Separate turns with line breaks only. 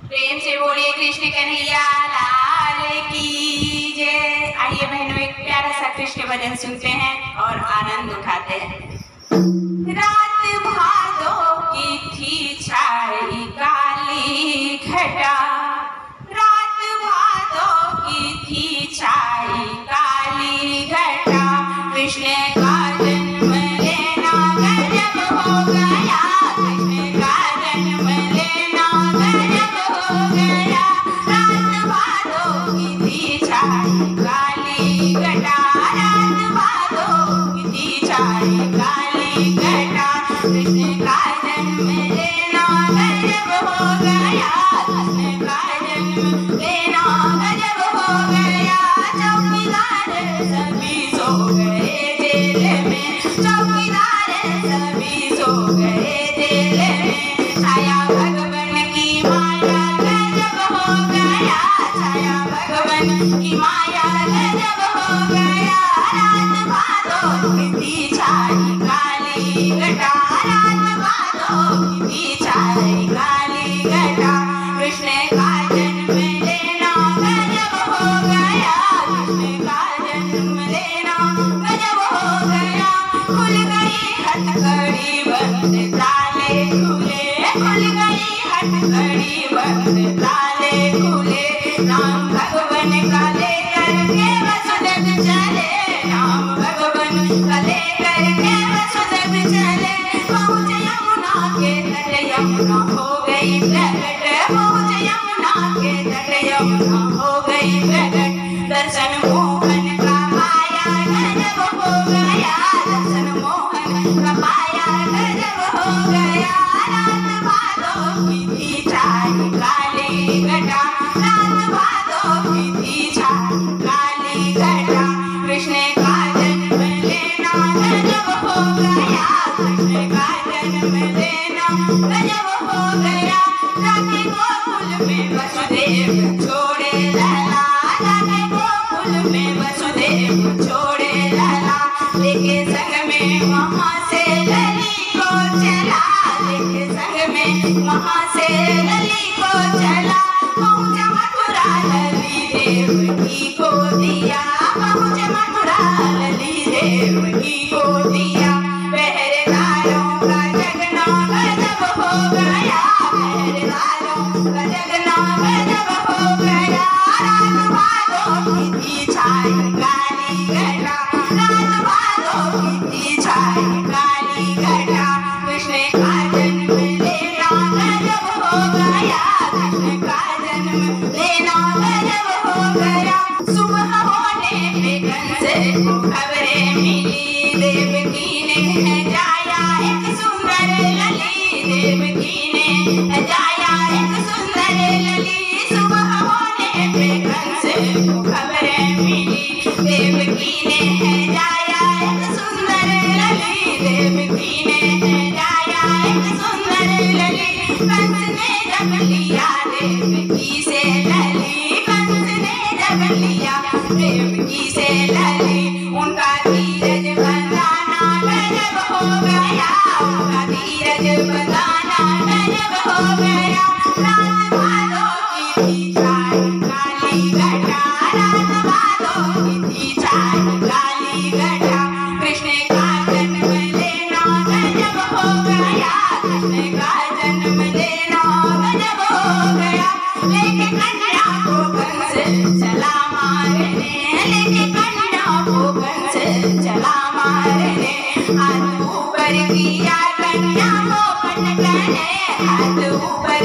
प्रेम से बोलिए कृष्ण कन्हैया लाल की जय। आइए बहनों, एक प्यारा सा कृष्ण भजन सुनते हैं और आनंद उठाते हैं। रात भादों की थी छाई काली घटा, रात भादों की थी छाई काली घटा, कृष्ण का जन्म लेना गजब हो गया, कृष्ण का जन्म लेना गजब हो गया। रात भादों की थी छाई काली घटा, रात भादों की थी छाई काली घटा, कृष्ण का जन्म लेना गजब हो गया, कृष्ण का जन्म लेना गजब हो गया। चौकीदार सभी सो गए जेल में, चौकीदार सभी सो गए जेल में, छाया भगवान की माया गजब हो गया, छाया भगवान की माया गजब हो गया। रात भादों की थी छाई काली घटा, रात भादों की थी छाई काली घटा, कृष्ण का जन्म लेना गजब हो गया, कृष्ण का जन्म लेना गजब हो गया। खुल गई हथकड़ी बंद ताले खुले, खुल गई हथकड़ी बंद ताले खुले, नाम भगवान का लेकर के वसुदेव चले, नाम भगवान का लेकर के वसुदेव चले। पहुँच यमुना के तट, यमुना हो गई प्रकट, पहुँच यमुना के तट, यमुना हो गई प्रकट। दर्शन मोहन का पाया गजब हो गया, दर्शन मोहन का पाया गजब हो गया। रात भादों की थी छाई काली घटा, रात भादों की थी छाई काली घटा, कृष्ण का जन्म लेना गजब हो गया, कृष्ण का जन्म लेना गजब हो गया। जाके गोकुल में वसुदेव छोड़े लला, जाके गोकुल में वसुदेव छोड़े लला, लेके संग में वहाँ से लली को चला, लेके संग में वहाँ से लली को चला। पहुँचा मथुरा लली देवकी को दिया, पहुँचे मथुरा लली देवकी को दिया। पहरेदारों का जगना गजब हो गया, पहरेदारों का जगना गजब हो गया। रात भादों की थी छाई काली घटा, रात भादों की थी छाई काली घटा, कृष्ण का जन्म लेना गजब हो गया, कृष्ण का जन्म लेना गजब हो गया। सुबह होने पे कंस को खबरें मिली, देवकी ने जाया एक सुंदर लली, देवकी ने जाया एक सुंदर लली। सुबह होने पे कंस को खबरें मिली, देवकी ने जाया एक सुंदर लली, देवकी ने जाया एक सुंदर लली। कंस ने जब लिया देवकी से लली, कंस ने जब लिया देवकी से लली, उनका धीरज बंधाना गजब हो गया, उनका धीरज बंधाना गजब हो गया। रात भादों की थी छाई काली घटा, रात भादों की थी छाई काली घटा, कृष्ण का जन्म लेना गजब हो गया, कृष्ण का जन्म लेना गजब हो गया। लेके कन्या को कंस चला मारने, लेके कन्या को कंस चला मारने, हाथ ऊपर किया कन्या को पटकने, हाथ ऊपर